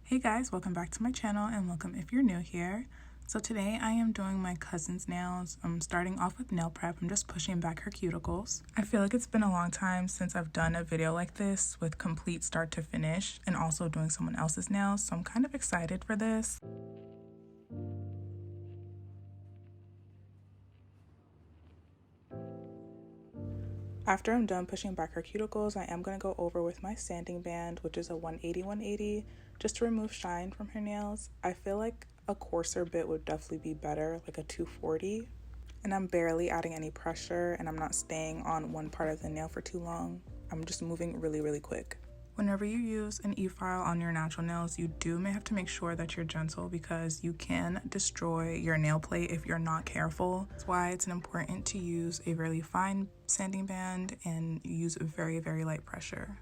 Hey guys, welcome back to my channel and welcome if you're new here. So today I am doing my cousin's nails. I'm starting off with nail prep. I'm just pushing back her cuticles. I feel like it's been a long time since I've done a video like this with complete start to finish and also doing someone else's nails, so I'm kind of excited for this. After I'm done pushing back her cuticles, I am going to go over with my sanding band, which is a 180/180, just to remove shine from her nails. I feel like a coarser bit would definitely be better, like a 240. And I'm barely adding any pressure, and I'm not staying on one part of the nail for too long. I'm just moving really quick. Whenever you use an e-file on your natural nails, you may have to make sure that you're gentle because you can destroy your nail plate if you're not careful. That's why it's important to use a really fine sanding band and use very light pressure.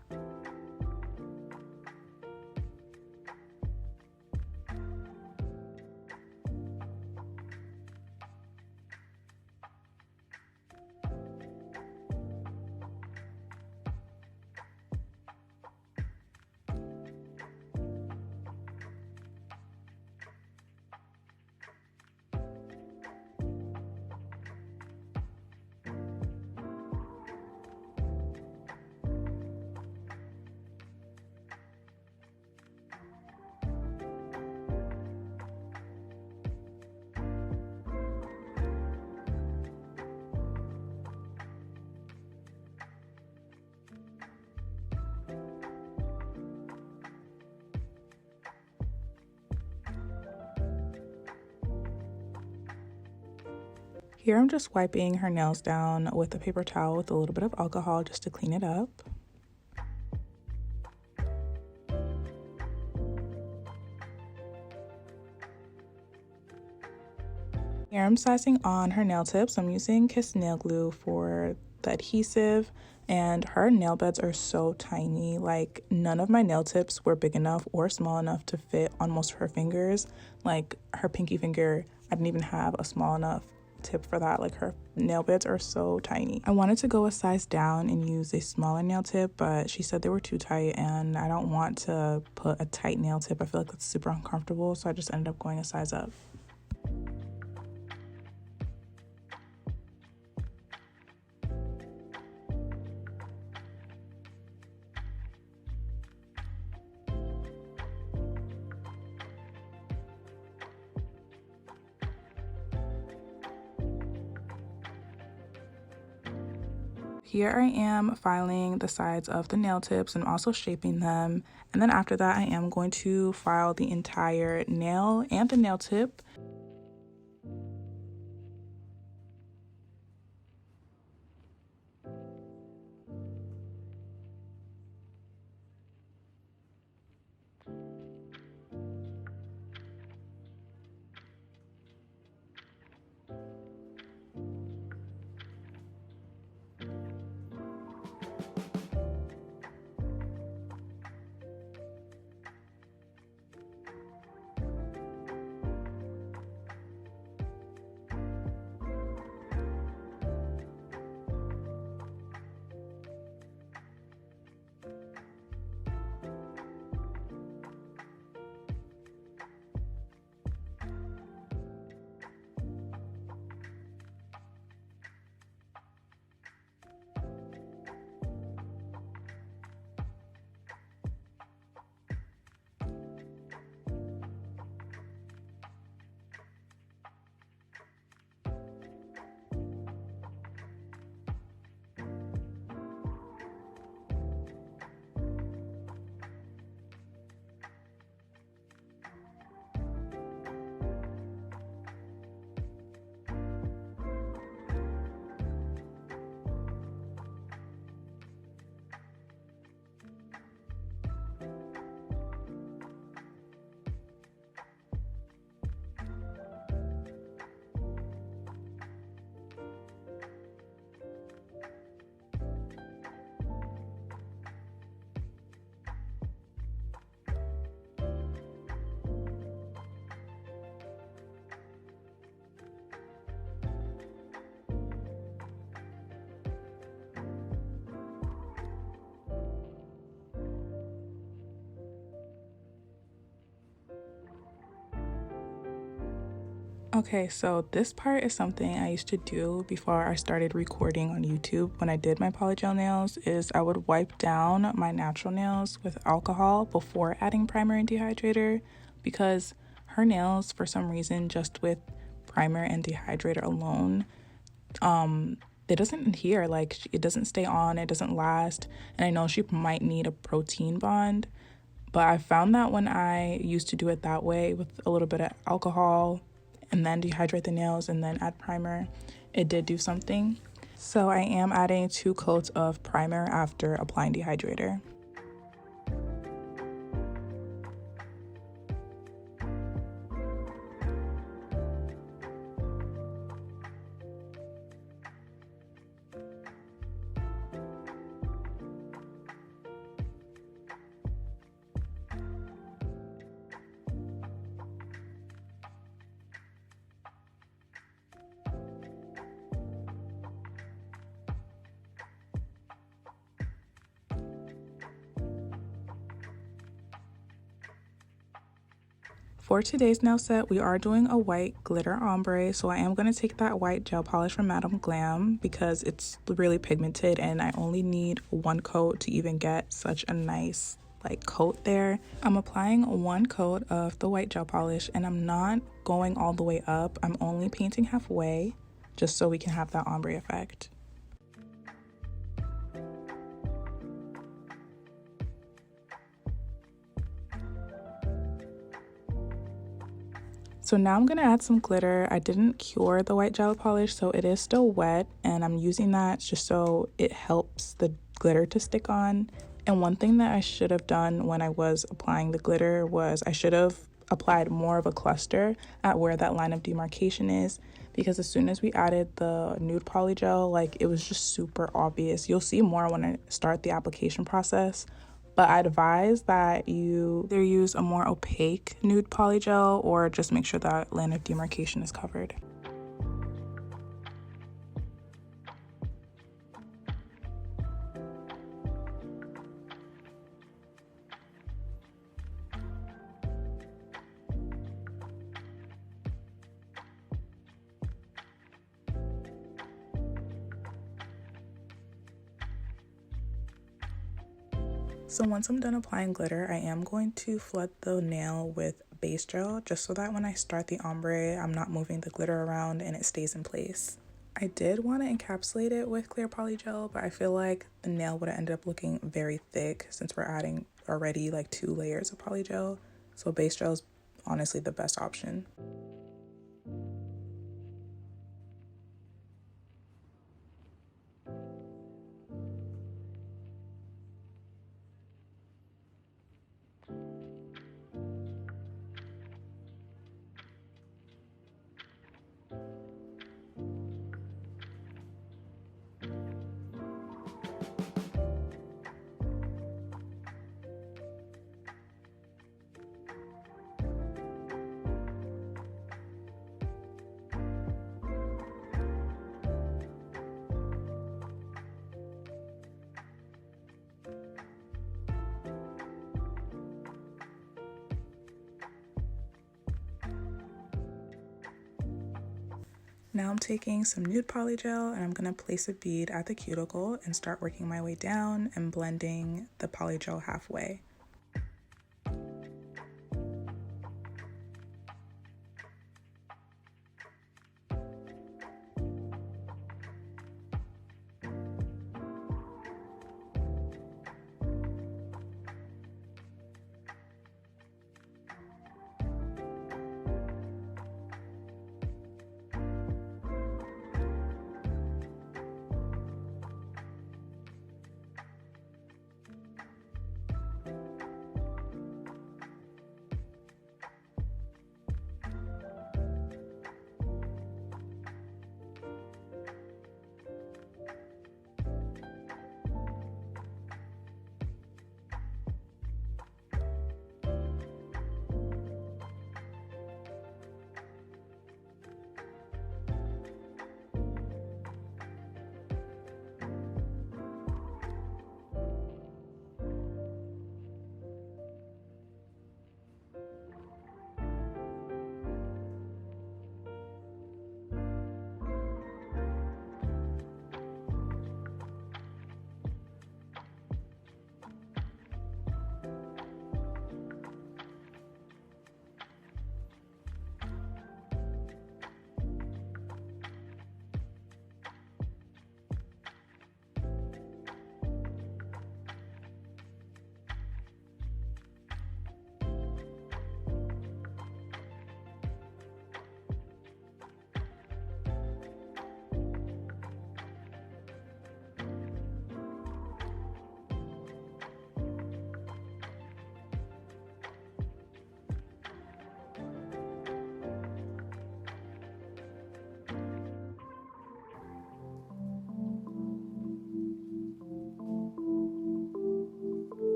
Here I'm just wiping her nails down with a paper towel with a little bit of alcohol just to clean it up. Here I'm sizing on her nail tips. I'm using Kiss nail glue for the adhesive, and her nail beds are so tiny. Like, none of my nail tips were big enough or small enough to fit on most of her fingers. Like, her pinky finger, I didn't even have a small enough tip for that. Like, her nail beds are so tiny. I wanted to go a size down and use a smaller nail tip, but she said they were too tight, and I don't want to put a tight nail tip. I feel like that's super uncomfortable, so I just ended up going a size up. Here I am filing the sides of the nail tips and also shaping them, and then after that I am going to file the entire nail and the nail tip. Okay, so this part is something I used to do before I started recording on YouTube when I did my polygel nails, is I would wipe down my natural nails with alcohol before adding primer and dehydrator, because her nails, for some reason, just with primer and dehydrator alone, it doesn't adhere, like it doesn't stay on, it doesn't last, and I know she might need a protein bond, but I found that when I used to do it that way with a little bit of alcohol and then dehydrate the nails and then add primer, it did do something. So I am adding 2 coats of primer after applying dehydrator. For today's nail set, we are doing a white glitter ombre, so I am going to take that white gel polish from Madame Glam because it's really pigmented and I only need 1 coat to even get such a nice coat there. I'm applying 1 coat of the white gel polish and I'm not going all the way up. I'm only painting halfway just so we can have that ombre effect. So now I'm going to add some glitter. I didn't cure the white gel polish, so it is still wet, and I'm using that just so it helps the glitter to stick on. And one thing that I should have done when I was applying the glitter was I should have applied more of a cluster at where that line of demarcation is, because as soon as we added the nude polygel, it was just super obvious. You'll see more when I start the application process. But I advise that you either use a more opaque nude polygel or just make sure that line of demarcation is covered. So once I'm done applying glitter, I am going to flood the nail with base gel just so that when I start the ombre, I'm not moving the glitter around and it stays in place. I did want to encapsulate it with clear polygel, but I feel like the nail would have ended up looking very thick since we're adding already 2 layers of polygel. So base gel is honestly the best option. Now I'm taking some nude polygel and I'm going to place a bead at the cuticle and start working my way down and blending the polygel halfway.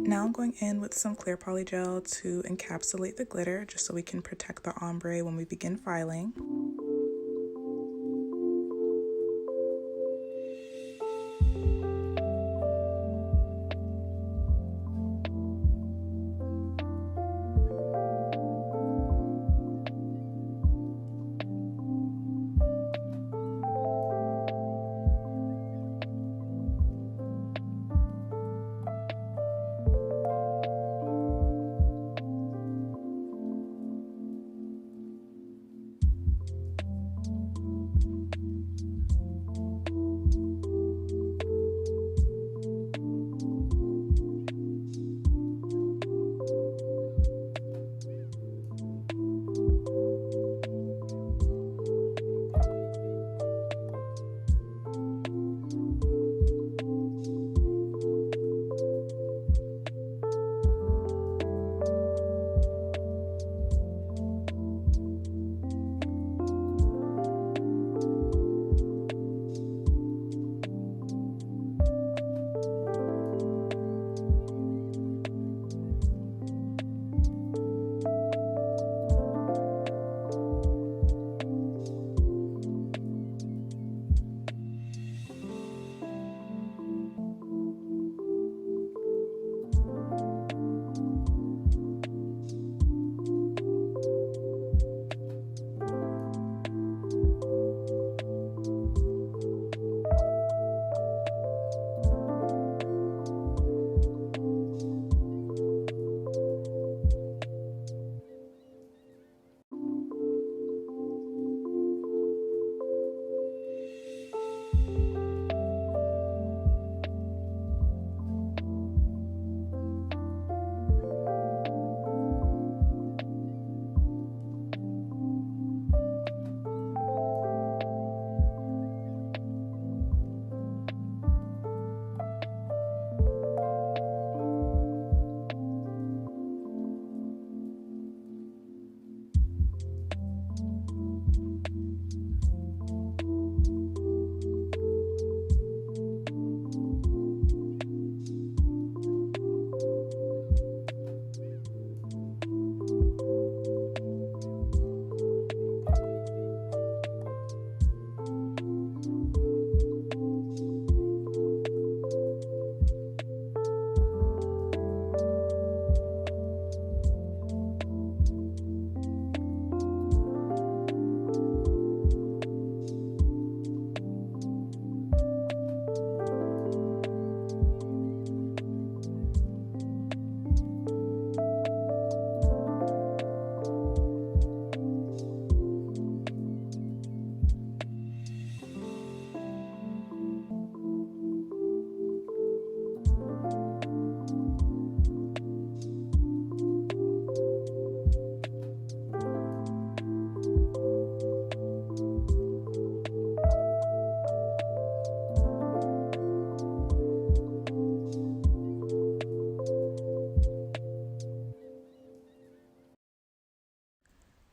Now I'm going in with some clear polygel to encapsulate the glitter just so we can protect the ombre when we begin filing.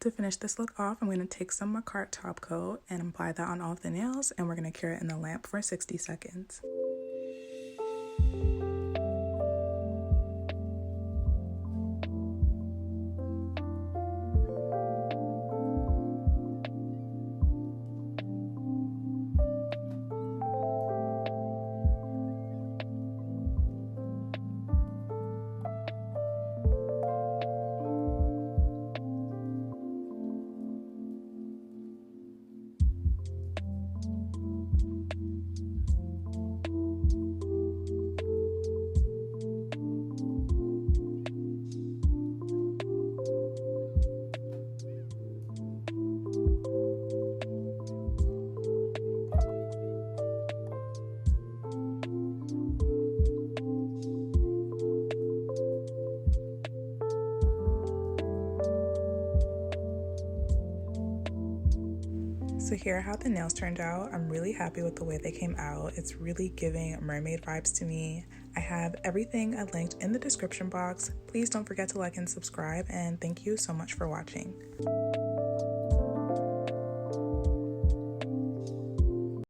To finish this look off, I'm going to take some Macart top coat and apply that on all of the nails, and we're going to cure it in the lamp for 60 seconds. So here are how the nails turned out. I'm really happy with the way they came out. It's really giving mermaid vibes to me. I have everything I linked in the description box. Please don't forget to like and subscribe, and thank you so much for watching.